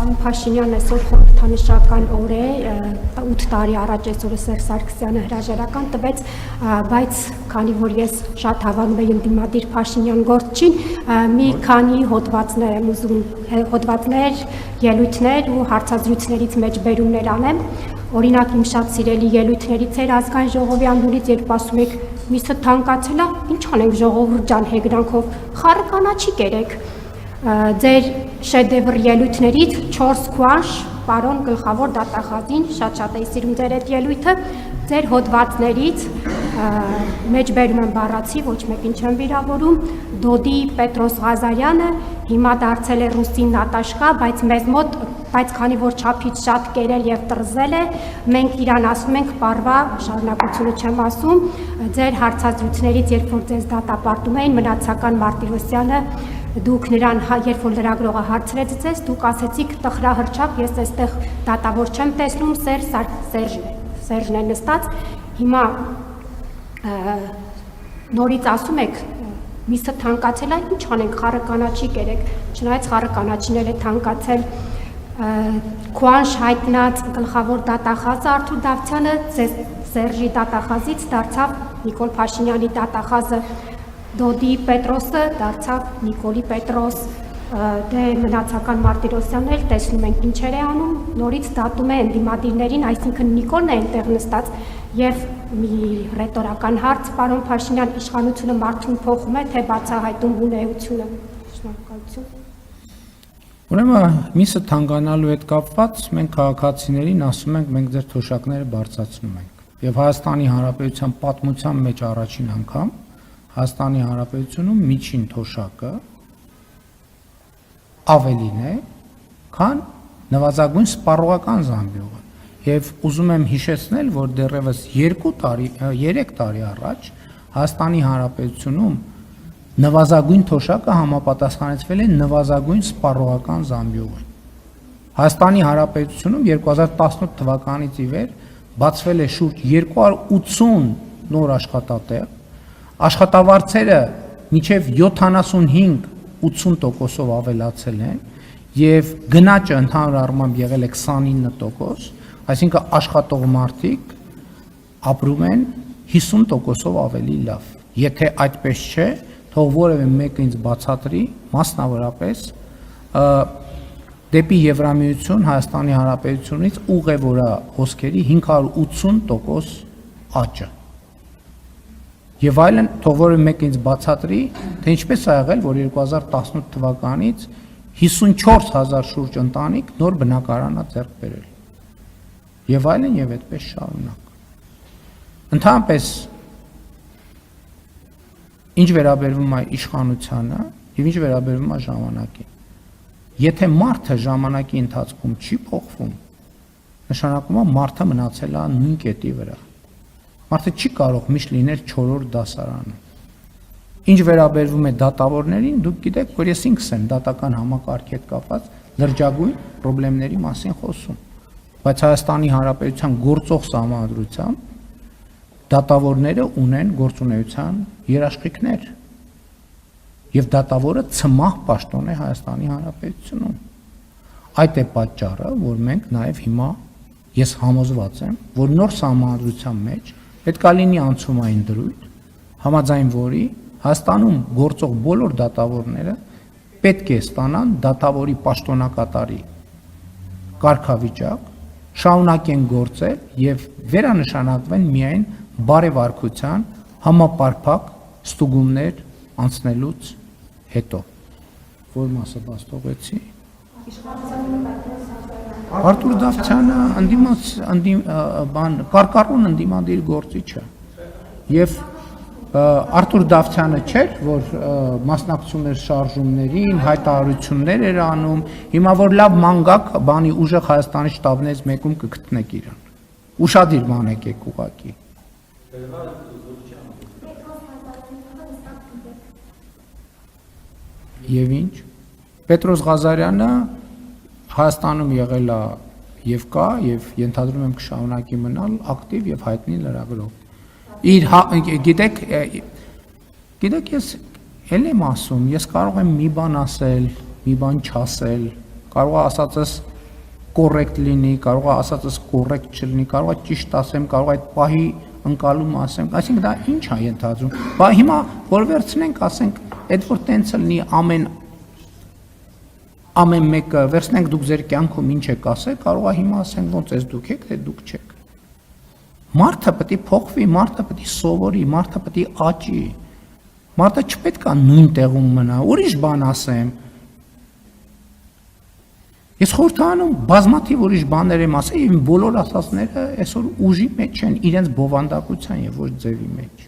պարոն Փաշինյանն այսօր խորհրդանշական օր է, 8 տարի առաջ այսօրը Սերժ Սարգսյանը հրաժարական տվեց, բայց քանի որ ես շատ հավանում եմ ընդդիմադիր Փաշինյան գործչին, մի քանի հոդվածներ եմ ուզում, հոդվածներ, ելույթներ ու հարցազրույցներից մեջբերումներ անեմ։ Օրինակ իմ շատ սիրելի ելույթներից էր ազգային ժողովի անունից, երբ ասում եք միսը թանկացել է, ինչ անենք ժողովուրդ ջան հեգրանքով, խառը կանաչի կերեք։ Ձեր շեդևր ելույթներից 4 քուանշ, պարոն գլխավոր դատախազին, շատ էի սիրում ձեր այդ ելույթը, ձեր հոդվածներից մեջբերում եմ բառացի, ոչ մեկին չեմ վիրավորում, Դոդի Պետրոս Ղազարյանը հիմա դարձել է ռուսին Նատաշկա, բայց մեզ մոտ, բայց քանի որ չափից շատ կերել եւ տրզել է, մենք իրան ասում ենք պարվա, շարունակությունը չեմ ասում, ձեր հարցազրույցներից, երբ որ ձեզ դատապարտում էին, Մնացական Մարտիրոսյանը, դուք նրան, երբ որ լրագրողը հարցրեց ձեզ, դուք ասեցիք տխրահրճակ, ես այստեղ դատավոր չեմ տեսնում, Սերժն է նստած, հիմա նորից ասում եք, միսը թանկացել է, ինչ անենք, խառը կանաչի կերեք, չնայած խառը կանաչիներ է թանկացել, քուանշ հայտնած գլխավոր դատախազը Արթուր Դավթյանը Սերժի դատախազից դարձավ Նիկոլ Փաշինյանի դատախազը, Դոդի Պետրոսը դարձավ Նիկոլի Պետրոս, դե Մնացական Մարտիրոսյանն էլ տեսնում ենք ինչեր է անում, նորից դատում է ընդդիմադիրներին, այսինքն Նիկոլն է այնտեղ նստած եւ մի ռետորական հարց, պարոն Փաշինյան, իշխանությունը մարդուն փոխում է, թե բացահայտում ունեությունը։ Շնորհակալություն։ Ուրեմն միսը թանկանալու հետ կապված մենք քաղաքացիներին ասում ենք, մենք ձեր թոշակները բարձրացնում ենք։ Եվ Հայաստանի Հանրապետության պատմության մեջ առաջին անգամ Հայաստանի Հանրապետությունում միջին թոշակը ավելին է, քան նվազագույն սպառողական զամբյուղը։ Եվ ուզում եմ հիշեցնել, որ դեռևս 3 տարի առաջ Հայաստանի Հանրապետությունում նվազագույն թոշակը համապատասխանեցվել է նվազագույն սպառողական զամբյուղին։ Հայաստանի Հանրապետությունում 2018 թվականից ի վեր բացվել է շուրջ 280 նոր աշխատատեղ, աշխատավարձերը մինչև 75-80%-ով ավելացել են եւ գնաճը ընդհանուր առմամբ եղել է 29%, այսինքն աշխատող մարդիկ ապրում են 50%-ով ավելի լավ։ Եթե այդպես չէ, թող որևէ մեկը ինձ բացատրի, մասնավորապես դեպի Եվրամիություն Հայաստանի Հանրապետությունից ուղևորա հոսքերի 580% աճը։ Եվ այլն, թող որևէ մեկը ինձ բացատրի, թե ինչպես է եղել, որ 2018 թվականից 54,000 շուրջ ընտանիք նոր բնակարան է ձեռք բերել։ Եվ այլն, եւ այդպես շարունակ։ Ընդհանրապես ինչ վերաբերվում է իշխանությանը եւ ինչ վերաբերվում է ժամանակին։ Եթե մարդը ժամանակի ընթացքում չի փոխվում, նշանակում է մարդը մնացել է նույն կետի վրա։ Մարդը չի կարող միշտ լինել 4-րդ դասարանում։ Ինչ վերաբերվում է դատավորներին, դուք գիտեք, որ ես ինքս եմ դատական համակարգի հետ կապված լրջագույն խնդիրների մասին խոսում։ Բայց Հայաստանի Հանրապետության գործող սահմանադրությամբ դատավորները ունեն գործունեության երաշխիքներ։ Եվ դատավորը ցմահ պաշտոն է Հայաստանի Հանրապետությունում։ Այդ է պատճառը, որ մենք նաև հիմա ես համոզված եմ, որ նոր սահմանադրության մեջ պետք է լինի անցումային դրույթ, համաձայն որի Հայաստանում գործող բոլոր դատավորները պետք է ստանան դատավորի պաշտոնակատարի կարգավիճակ, շարունակեն գործել եւ վերանշանակվեն միայն բարեվարկության համապարփակ ստուգումներ անցնելուց հետո։ Որ մասը բաց թողեցի։ Արթուր Դավթյանը կարկառուն ընդդիմադիր գործիչ է։ Եվ Արթուր Դավթյանը չէր, որ մասնակցում էր շարժումներին, հայտարարություններ էր անում, հիմա որ լավ մանգակ բանի ուժեղ Հայաստանի շտաբներից մեկում կգտնեք իրան։ Ուշադիր մանեք եք ուղակի։ Եվ ինչ։ Պետրոս Ղազարյանը Հայաստանում եղել է եւ կա եւ ենթադրում եմ կշարունակի մնալ ակտիվ եւ հայտնի լրագրող։ Իր գիտեք ես էլ եմ ասում, ես կարող եմ մի բան ասել, մի բան չասել, կարող է ասածս կոռեկտ լինի, կարող է ասածս կոռեկտ չլինի, կարող է ճիշտ ասեմ, կարող է այդ պահի ընկալում ասեմ, այսինքն դա ինչ է ենթադրում։ Բա հիմա որ վերցնենք, ասենք, այդ որ տենցը լինի ամեն մեկը վերցնենք դուք ձեր կյանքում ինչ եք ասել, կարող է հիմա ասենք ոնց էս դուք եք, թե դուք չեք։ Մարդը պետք է փոխվի, մարդը պետք է սովորի, մարդը պետք է աճի։ Մարդը չպետք է նույն տեղում մնա, ուրիշ բան ասեմ։ Ես խորհրդանում բազմաթիվ ուրիշ բաներ եմ ասել, եւ բոլոր ասածները այսօր ուժի մեջ են, իրենց բովանդակության եւ ոչ ձևի մեջ։